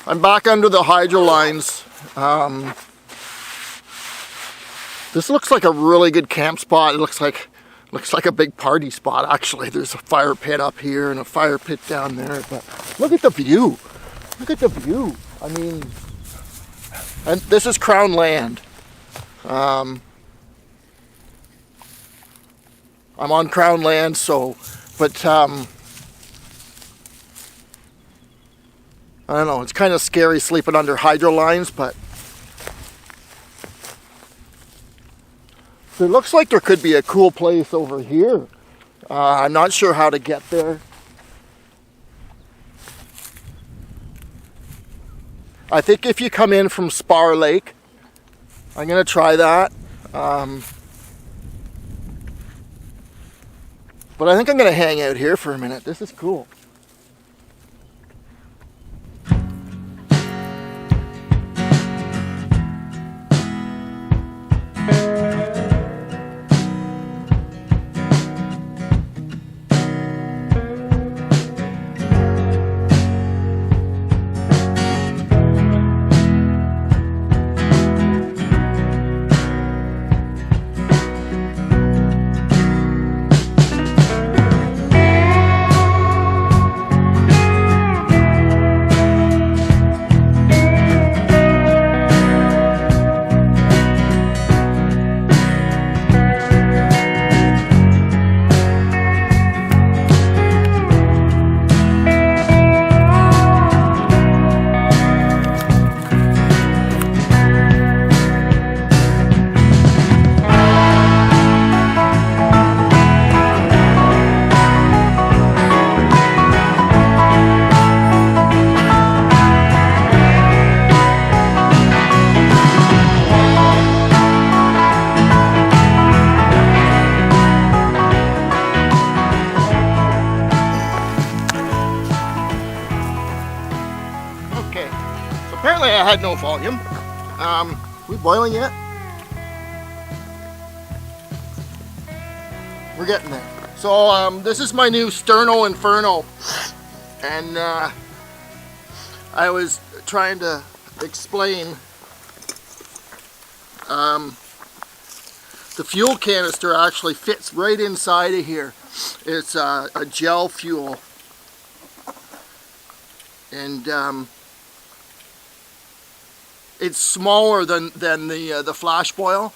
I'm back under the hydro lines. This looks like a really good camp spot. It looks like a big party spot actually. There's a fire pit up here and a fire pit down there. But look at the view. Look at the view. I mean, and this is Crown land. I'm on Crown land, so, but I don't know, it's kind of scary sleeping under hydro lines, but it looks like there could be a cool place over here. I'm not sure how to get there. I think if you come in from Spar Lake, I'm going to try that. But I think I'm going to hang out here for a minute. This is cool. Apparently I had no volume. We boiling yet? We're getting there. So this is my new Sterno Inferno, and I was trying to explain the fuel canister actually fits right inside of here. It's a gel fuel, and it's smaller than the flash boil,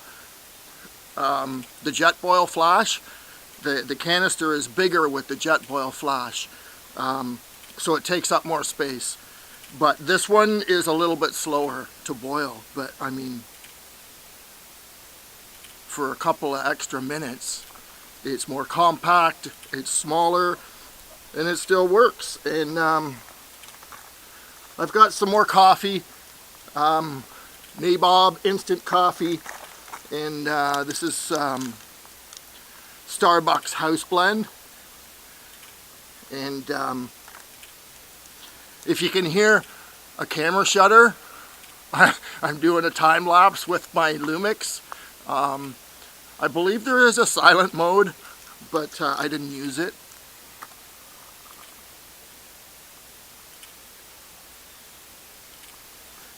the jet boil flash. The canister is bigger with the jet boil flash, so it takes up more space. But this one is a little bit slower to boil. But I mean, for a couple of extra minutes, it's more compact, it's smaller, and it still works. And I've got some more coffee. Nabob instant coffee, and this is Starbucks house blend. And if you can hear a camera shutter, I'm doing a time lapse with my Lumix. I believe there is a silent mode, but I didn't use it.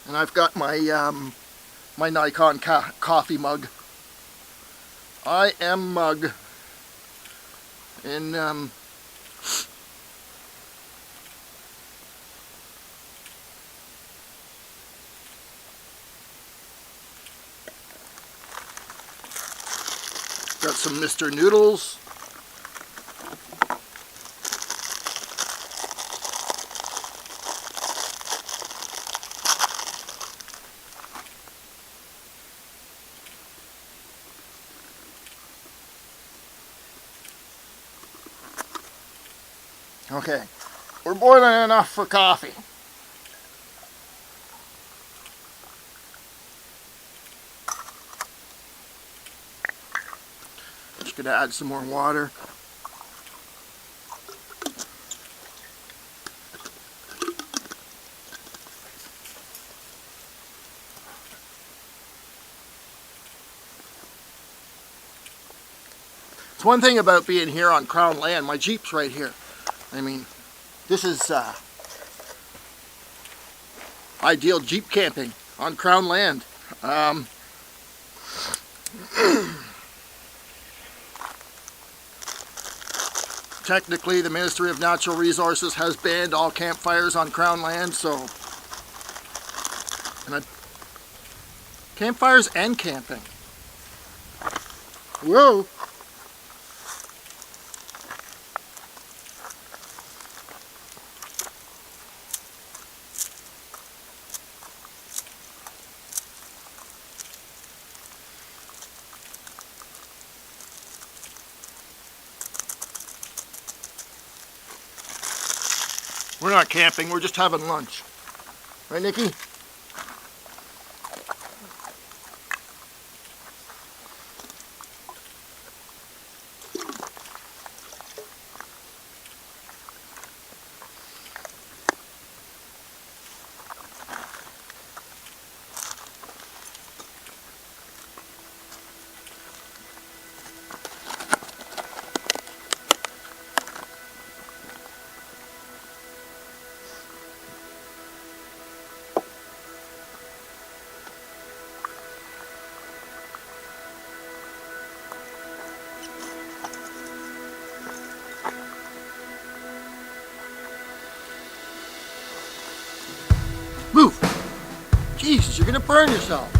And I've got my my Nikon coffee mug. I am mug. And got some Mr. Noodles. Okay, we're boiling enough for coffee. Just gonna add some more water. It's one thing about being here on Crown land. My Jeep's right here. I mean, this is ideal Jeep camping on Crown land. Technically, the Ministry of Natural Resources has banned all campfires on Crown land, so campfires and camping. Whoa! We're not camping, we're just having lunch. Right, Nikki? Move! Jesus, you're gonna burn yourself.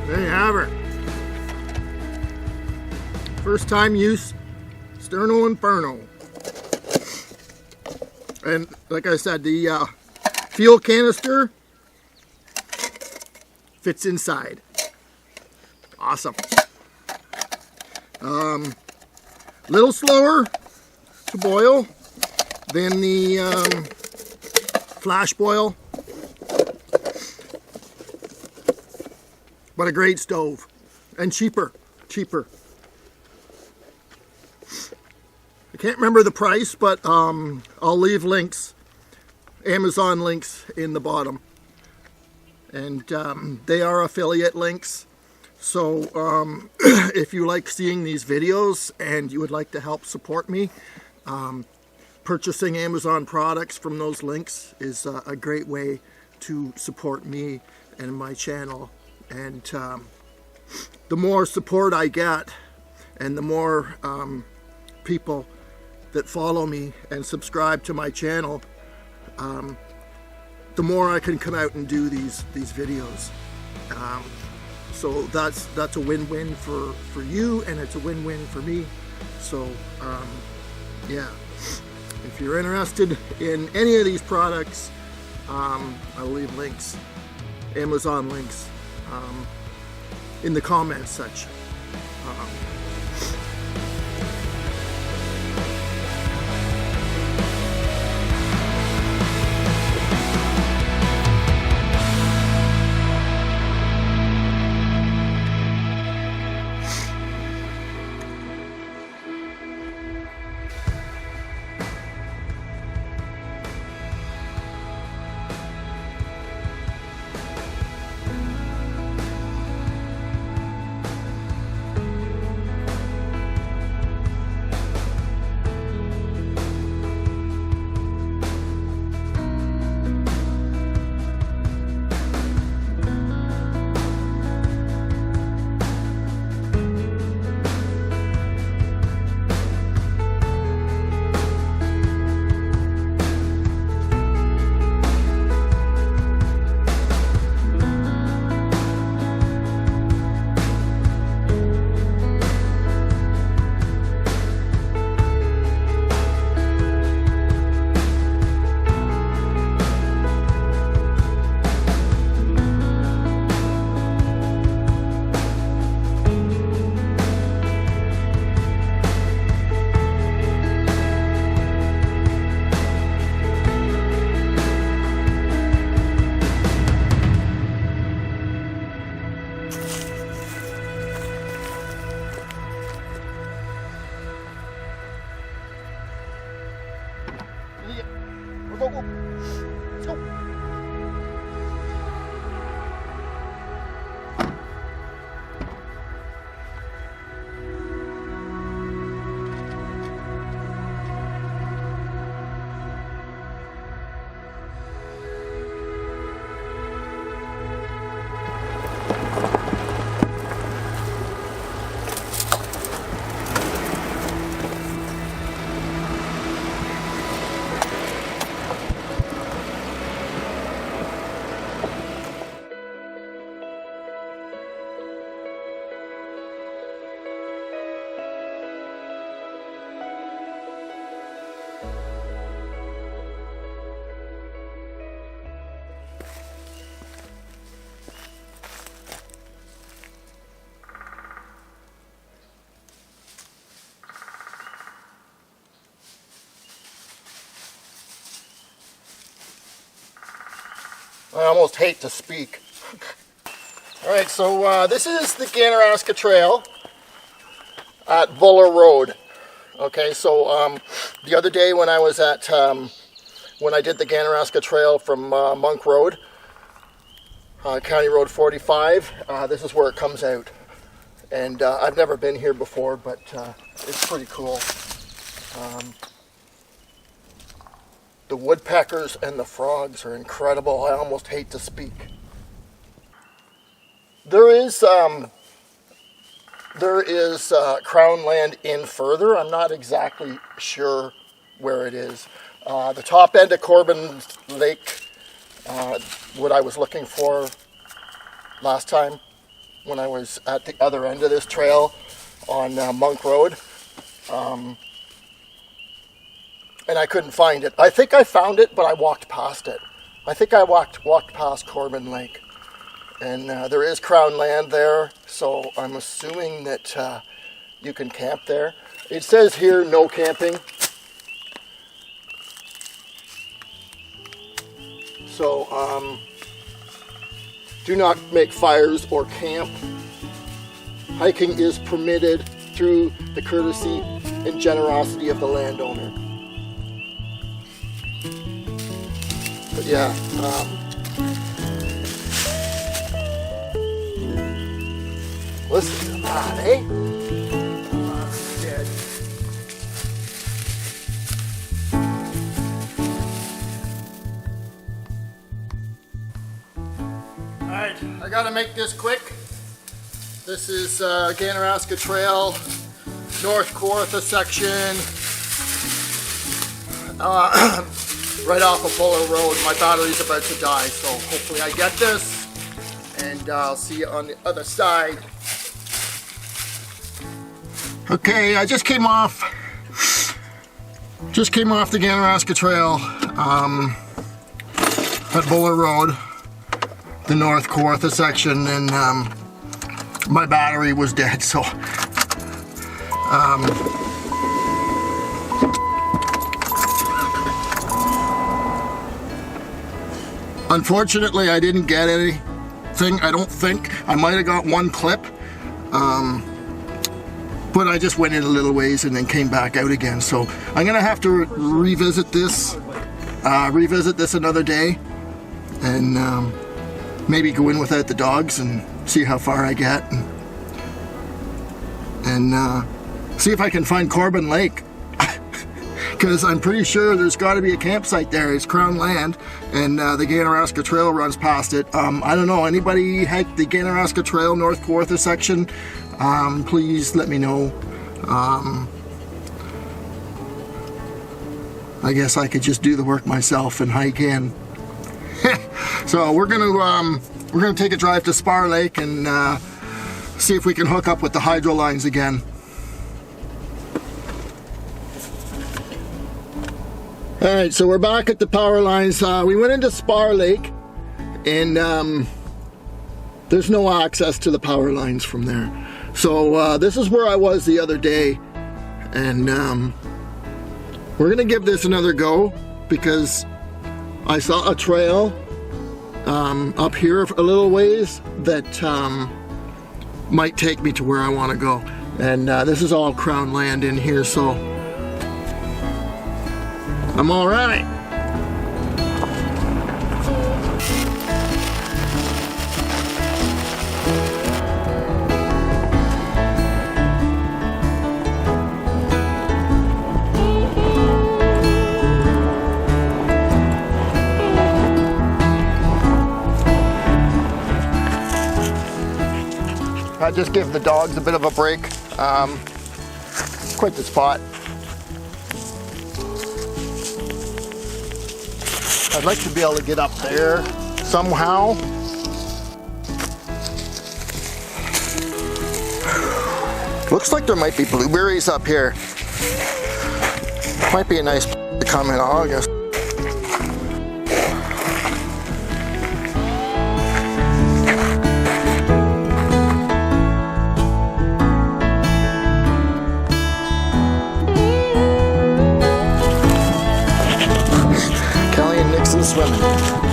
There you have her. First time use Sterno Inferno. And like I said, the fuel canister fits inside. Awesome. Little slower to boil than the flash boil. But a great stove, and cheaper. I can't remember the price, but I'll leave links, Amazon links in the bottom. And they are affiliate links. So if you like seeing these videos and you would like to help support me, purchasing Amazon products from those links is a great way to support me and my channel. And the more support I get and the more people that follow me and subscribe to my channel, the more I can come out and do these videos. So that's a win-win for you, and it's a win-win for me. So yeah, if you're interested in any of these products, I'll leave links, Amazon links, in the comments section. go, go. Let's go. I almost hate to speak. Alright, so this is the Ganaraska Trail at Buller Road. Okay, so the other day when I was at, when I did the Ganaraska Trail from Monk Road, County Road 45, this is where it comes out. And I've never been here before, but it's pretty cool. The woodpeckers and the frogs are incredible. I almost hate to speak. There is crown land in further. I'm not exactly sure where it is. The top end of Corbin Lake, what I was looking for last time when I was at the other end of this trail on Monk Road. And I couldn't find it. I think I found it, but I walked past it. I think I walked past Corbin Lake. And there is crown land there, so I'm assuming that you can camp there. It says here, no camping. So, do not make fires or camp. Hiking is permitted through the courtesy and generosity of the landowner. But yeah, listen to that, eh? I'm dead. Alright, I gotta make this quick. This is Ganaraska Trail, North Kawartha section. Right off of Buller Road. My battery's about to die, so hopefully I get this, and I'll see you on the other side. Okay, I just came off the Ganaraska Trail at Buller Road, the North Kawartha section, and my battery was dead, so unfortunately, I didn't get anything. I don't think. I might have got one clip, but I just went in a little ways and then came back out again. So I'm gonna have to revisit this another day, and maybe go in without the dogs and see how far I get, and see if I can find Corbin Lake. Because I'm pretty sure there's got to be a campsite there. It's crown land, and the Ganaraska Trail runs past it. I don't know, anybody hike the Ganaraska Trail North Kawartha section? Please let me know. I guess I could just do the work myself and hike in. So we're gonna take a drive to Spar Lake and see if we can hook up with the hydro lines again. Alright, so we're back at the power lines. We went into Spar Lake, and there's no access to the power lines from there. So this is where I was the other day, and we're gonna give this another go, because I saw a trail up here a little ways that might take me to where I want to go. And this is all crown land in here, so I'm all right. Just give the dogs a bit of a break. Quite the spot. I'd like to be able to get up there somehow. Looks like there might be blueberries up here. Might be a nice to come in August. Kelly and Nixon swimming.